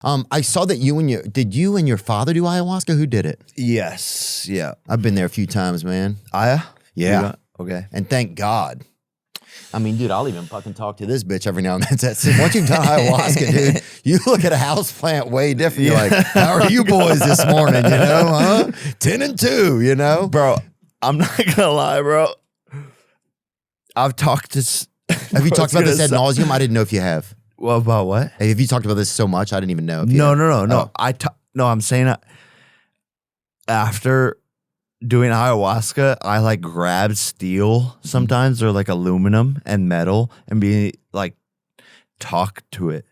I saw that did you and your father do ayahuasca? Who did it? Yes. Yeah. I've been there a few times, man. Aya? Yeah. Okay. And thank God. I mean, dude, I'll even fucking talk to this bitch every now and then. Once you've done ayahuasca, dude, you look at a houseplant way different. You're like, how are you boys this morning? You know, huh? 10 and 2, you know? Bro, I'm not gonna lie, bro. I've talked to... Have you talked about this ad nauseum? I didn't know if you have. Well, about what? Hey, have you talked about this so much? I didn't even know. If you No. Oh. No, I'm saying after doing ayahuasca, I like grab steel sometimes or like aluminum and metal and be like, talk to it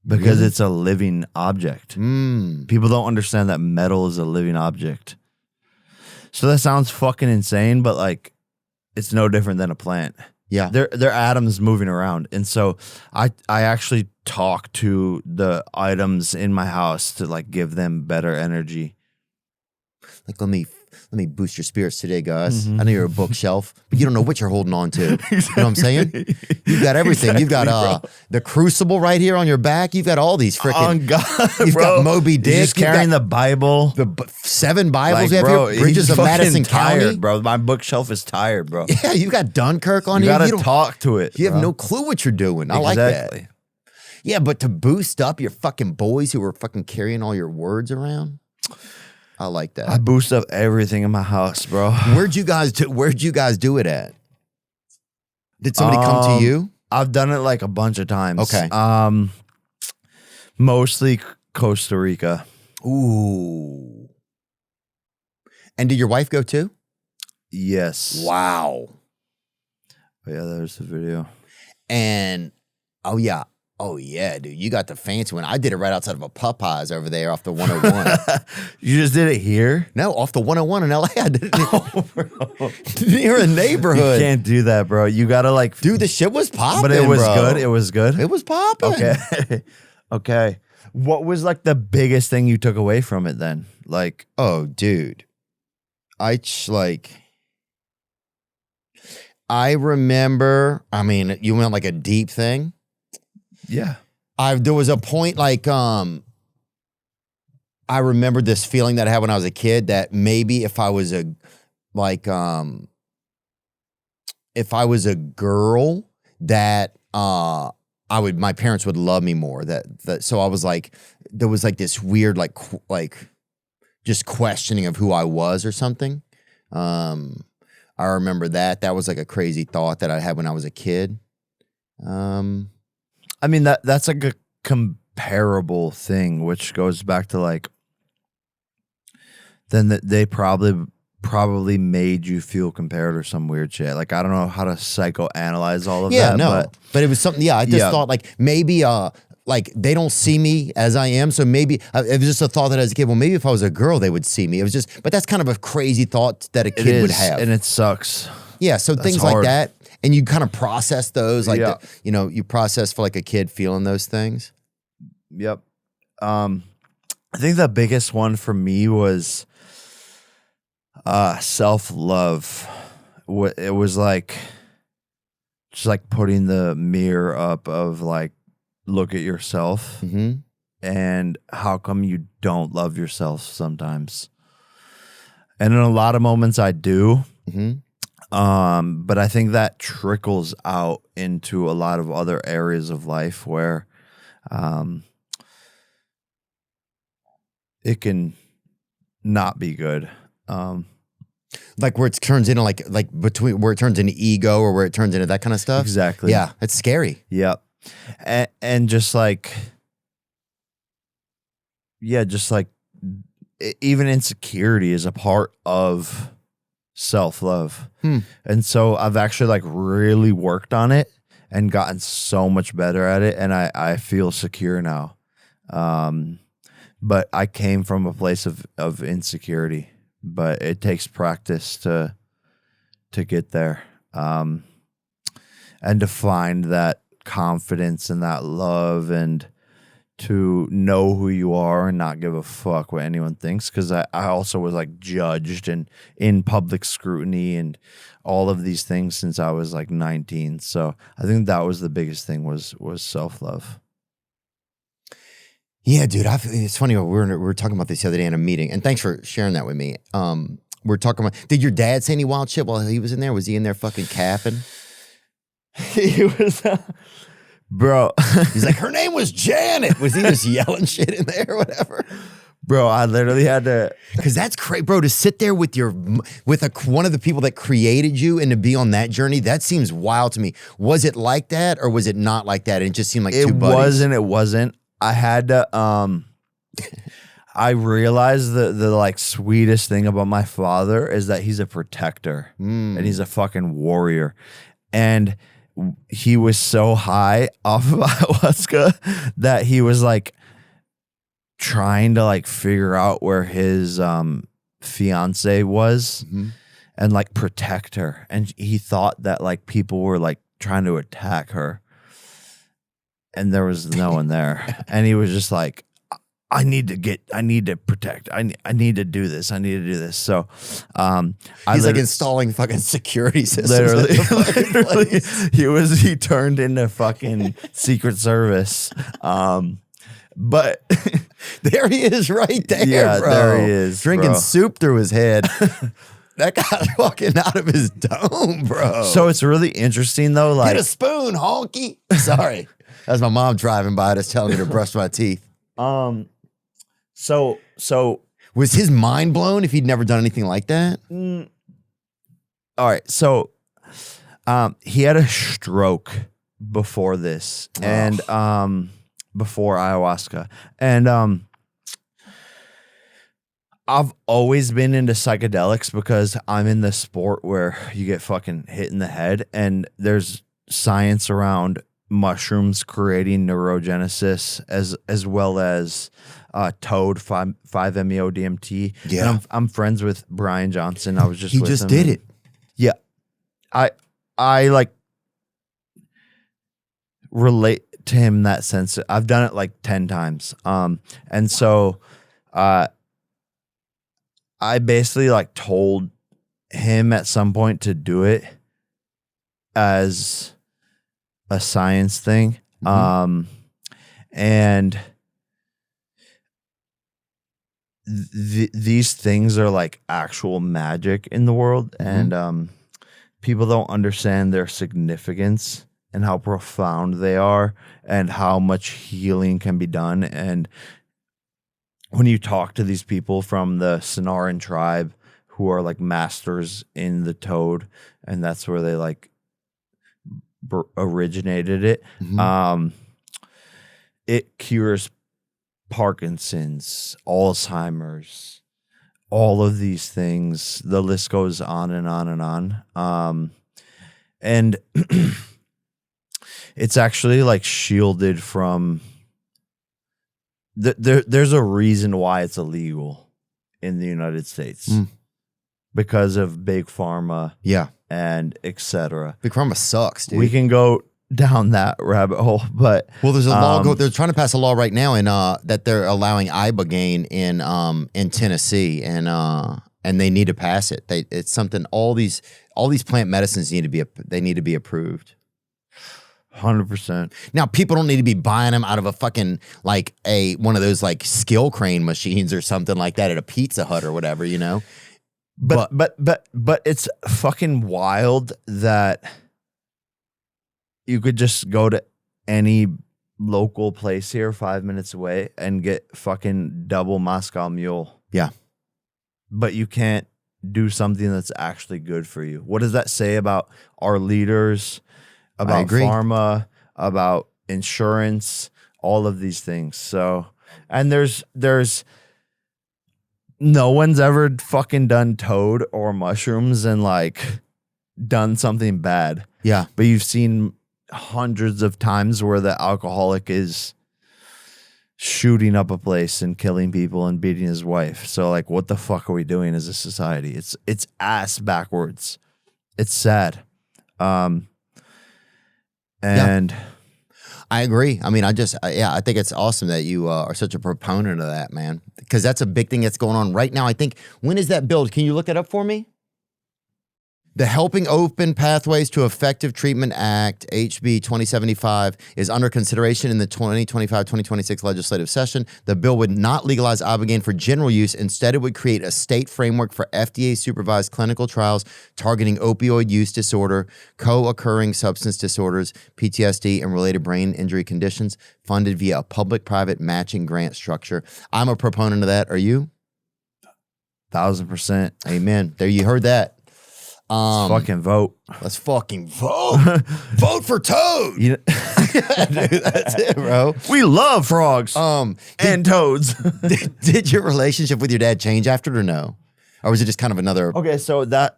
because it's a living object. People don't understand that metal is a living object. So that sounds fucking insane, but like it's no different than a plant. Yeah. They're atoms moving around. And so I actually talk to the items in my house to like give them better energy. Like, let me boost your spirits today, guys. I know you're a bookshelf, but you don't know what you're holding on to. Exactly. You know what I'm saying? You've got everything. Exactly, you've got the Crucible right here on your back. You've got all these freaking. Oh God, you've got Moby Dick. You're just carrying the Bible. The 7 Bibles like, you have bro, here. Bridges of Madison tired, County, bro. My bookshelf is tired, bro. Yeah, you've got Dunkirk on you here. You gotta talk to it. You have no clue what you're doing. I like that. Yeah, but to boost up your fucking boys who are fucking carrying all your words around. I like that. I boost up everything in my house, bro. Where'd you guys do it at? Did somebody come to you? I've done it like a bunch of times. Okay. Mostly Costa Rica. Ooh. And did your wife go too? Yes. Wow. Oh, yeah, there's the video. And oh yeah, dude, you got the fancy one. I did it right outside of a Popeyes over there off the 101. You just did it here? No, off the 101 in LA. I did it near a neighborhood. You can't do that, bro. You gotta like, dude, the shit was popping. But it was bro. good. It was good. It was popping. Okay. Okay. What was like the biggest thing you took away from it then? Like, oh, dude, I remember. I mean, you went like a deep thing. Yeah. There was a point like I remember this feeling that I had when I was a kid that maybe if I was a girl that my parents would love me more. That so I was like, there was like this weird like just questioning of who I was or something. I remember that was like a crazy thought that I had when I was a kid. I mean, that's like a comparable thing, which goes back to like, then they probably made you feel compared or some weird shit. Like, I don't know how to psychoanalyze all of that. Yeah, no, but it was something. Yeah, I just thought like maybe like they don't see me as I am, so maybe it was just a thought that as a kid. Well, maybe if I was a girl, they would see me. It was just, but that's kind of a crazy thought that a kid would have, and it sucks. Yeah, so That's things hard. like that. And you kind of process those, like, Yeah. you process for like a kid feeling those things. Yep. I think the biggest one for me was self-love. It was like, just like putting the mirror up of like, look at yourself and how come you don't love yourself sometimes. And in a lot of moments I do. But I think that trickles out into a lot of other areas of life where it can not be good. Like where it turns into like between where it turns into ego or where it turns into that kind of stuff. Exactly. Yeah, it's scary. Yep. And just like, yeah, just like even insecurity is a part of self-love. And so I've actually like really worked on it and gotten so much better at it. And I feel secure now. But I came from a place of insecurity, but it takes practice to get there. And to find that confidence and that love and to know who you are and not give a fuck what anyone thinks. Because I also was like judged and in public scrutiny and all of these things since I was like 19. So I think that was the biggest thing was self-love. Yeah, dude. It's funny. We were talking about this the other day in a meeting, and thanks for sharing that with me. We're talking about. Did your dad say any wild shit while he was in there? Was he in there fucking capping? He was, bro. He's like, her name was Janet. Was he just yelling shit in there or whatever? Bro, I literally had to, because that's crazy, bro. To sit there with one of the people that created you and to be on that journey, that seems wild to me. Was it like that, or was it not like that? It just seemed like two buddies. It wasn't. I had to. I realized the like sweetest thing about my father is that he's a protector and he's a fucking warrior, and he was so high off of ayahuasca that he was like trying to like figure out where his fiance was and like protect her, and he thought that like people were like trying to attack her, and there was no one there, and he was just like, I need to protect. I need to do this. I need to do this. So, he's like installing fucking security systems. Literally, he turned into fucking Secret Service. But there he is right there, yeah, bro. there he is. Drinking soup through his head. That guy's walking out of his dome, bro. So it's really interesting though. Like, get a spoon, honky. Sorry. That's my mom driving by just telling me to brush my teeth. So was his mind blown if he'd never done anything like that? All right. So, he had a stroke before this and, before ayahuasca. And, I've always been into psychedelics because I'm in the sport where you get fucking hit in the head, and there's science around mushrooms creating neurogenesis as well as toad 5-MeO-DMT. Yeah, and I'm friends with Brian Johnson. I was just he with just him. did it. Yeah, I like relate to him in that sense. I've done it like 10 times. And so I basically like told him at some point to do it as a science thing. And these things are like actual magic in the world, and people don't understand their significance and how profound they are and how much healing can be done. And when you talk to these people from the Sonoran tribe who are like masters in the toad, and that's where they like originated it, it cures Parkinson's, Alzheimer's, all of these things. The list goes on and on and on. And it's actually like shielded from there's a reason why it's illegal in the United States because of big pharma, and etc. Big pharma sucks, dude. We can go down that rabbit hole, but there's a law. They're trying to pass a law right now in that they're allowing ibogaine in Tennessee, and they need to pass it. It's something. All these plant medicines need to be approved. 100%. Now, people don't need to be buying them out of a fucking like one of those like skill crane machines or something like that at a Pizza Hut or whatever, you know. But it's fucking wild that you could just go to any local place here 5 minutes away and get fucking double Moscow Mule. Yeah. But you can't do something that's actually good for you. What does that say about our leaders? About pharma, about insurance, all of these things. So, and there's no one's ever fucking done toad or mushrooms and like done something bad. Yeah. But you've seen hundreds of times where the alcoholic is shooting up a place and killing people and beating his wife. So like, what the fuck are we doing as a society? It's ass backwards. It's sad. And I agree. I mean, I think it's awesome that you are such a proponent of that, man, because that's a big thing that's going on right now. I think, when is that build? Can you look that up for me? The Helping Open Pathways to Effective Treatment Act, HB 2075, is under consideration in the 2025-2026 legislative session. The bill would not legalize Ibogaine for general use. Instead, it would create a state framework for FDA-supervised clinical trials targeting opioid use disorder, co-occurring substance disorders, PTSD, and related brain injury conditions, funded via a public-private matching grant structure. I'm a proponent of that. Are you? 1,000%. Amen. There, you heard that. Let's fucking vote. Let's fucking vote. Vote for Toad. You know, Dude, that's it, bro. we love frogs and toads. Did your relationship with your dad change after it or no? Or was it just kind of another? Okay, so there's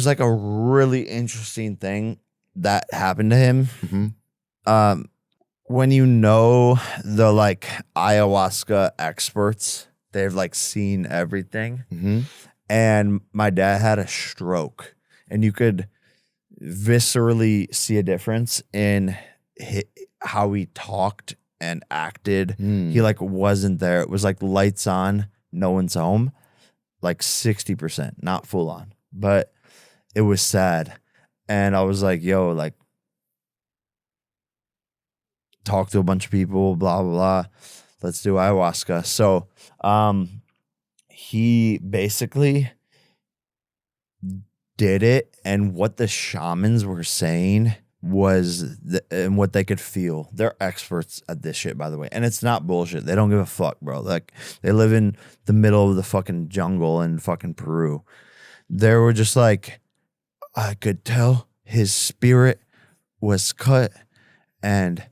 like a really interesting thing that happened to him. Mhm. When you know the like ayahuasca experts, they've like seen everything. Mm-hmm. And my dad had a stroke, and you could viscerally see a difference in how he talked and acted. He like wasn't there. It was like lights on, no one's home, like 60%, not full on, but it was sad. And I was like, yo, like talk to a bunch of people, blah, blah, blah. Let's do ayahuasca. So, he basically did it, and what the shamans were saying was and what they could feel. They're experts at this shit, by the way, and it's not bullshit. They don't give a fuck, bro. Like, they live in the middle of the fucking jungle in fucking Peru. They were just like, I could tell his spirit was cut, and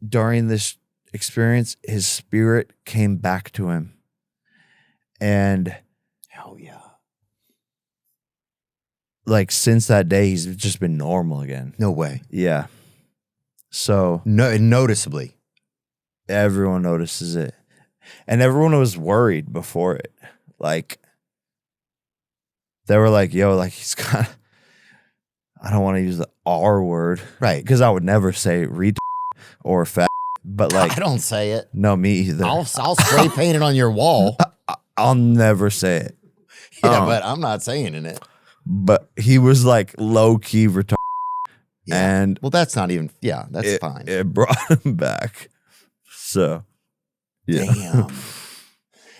during this experience, his spirit came back to him. And Hell yeah. Like, since that day, he's just been normal again. No way. Yeah. So No, noticeably. everyone notices it. And everyone was worried before it. Like, they were like, yo, like, he's got, I don't want to use the R word. Right. Because I would never say retard or fat. But like, I don't say it. no, me either. I'll spray paint it on your wall. I'll never say it. Yeah, but I'm not saying it. But he was like low key retarded. Yeah. And well, that's not even, that's fine. It brought him back. So, yeah. Damn.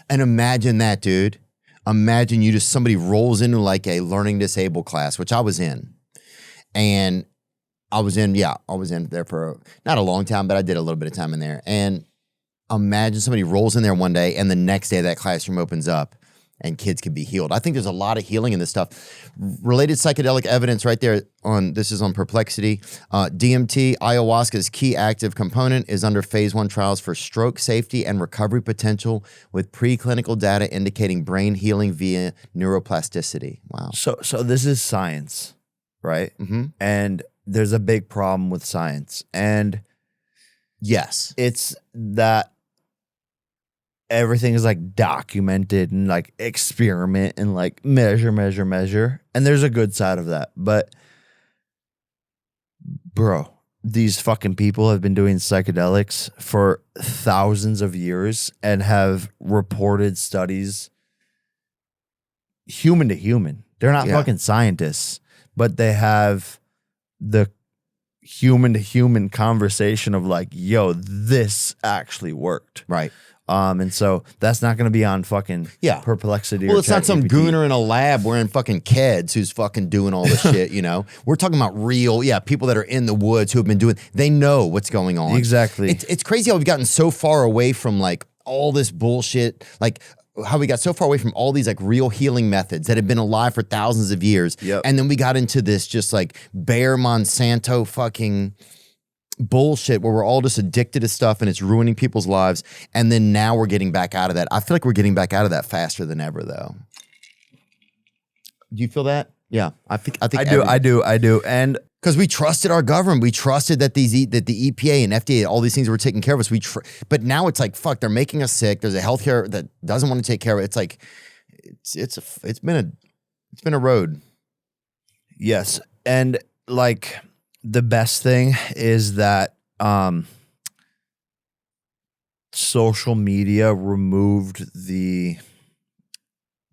And imagine that, dude. Imagine somebody rolls into like a learning disabled class, which I was in. And I was in there for not a long time, but I did a little bit of time in there. And imagine somebody rolls in there one day and the next day that classroom opens up and kids can be healed. I think there's a lot of healing in this stuff. Related psychedelic evidence right there this is on Perplexity. DMT, ayahuasca's key active component, is under phase 1 trials for stroke safety and recovery potential with preclinical data indicating brain healing via neuroplasticity. Wow. So this is science, right? Mm-hmm. And there's a big problem with science. And yes, it's that everything is like documented and like experiment and like measure. And there's a good side of that. But bro, these fucking people have been doing psychedelics for thousands of years and have reported studies human to human. They're not fucking scientists, but they have the human to human conversation of like, yo, this actually worked. right. And so that's not going to be on fucking Perplexity. Well, or it's not some ChatGPT. gooner in a lab wearing fucking Keds who's fucking doing all this shit, you know? We're talking about real, people that are in the woods who have been doing, they know what's going on. Exactly. It's crazy how we've gotten so far away from like all this bullshit, like how we got so far away from all these like real healing methods that have been alive for thousands of years. Yep. And then we got into this just like bare Monsanto fucking bullshit where we're all just addicted to stuff and it's ruining people's lives. And then now we're getting back out of that. I feel like we're getting back out of that faster than ever, though. Do you feel that? Yeah, I think I do. And because we trusted our government, we trusted that that the EPA and FDA, all these things were taking care of us. But now it's like, fuck, they're making us sick. There's a healthcare that doesn't want to take care of it. It's like, it's been a road. yes. And like, the best thing is that social media removed the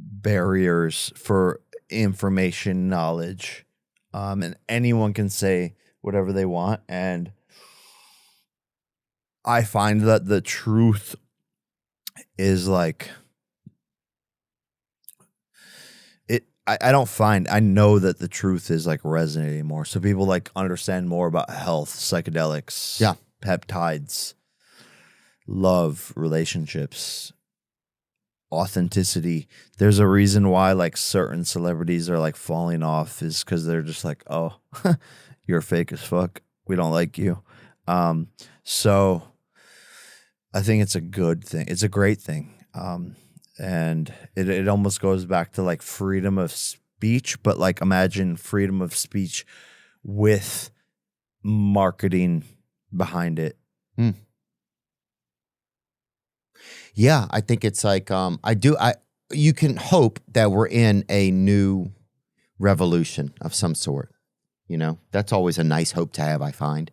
barriers for information, knowledge, and anyone can say whatever they want. And I find that the truth is like it. I know that the truth is like resonating more. So people like understand more about health, psychedelics, Yeah. peptides, love, relationships, authenticity. There's a reason why like certain celebrities are like falling off is because they're just like, oh, you're fake as fuck. We don't like you. So I think it's a good thing. It's a great thing. And it almost goes back to like freedom of speech, but like imagine freedom of speech with marketing behind it. Yeah, I think it's like you can hope that we're in a new revolution of some sort. You know, that's always a nice hope to have, I find.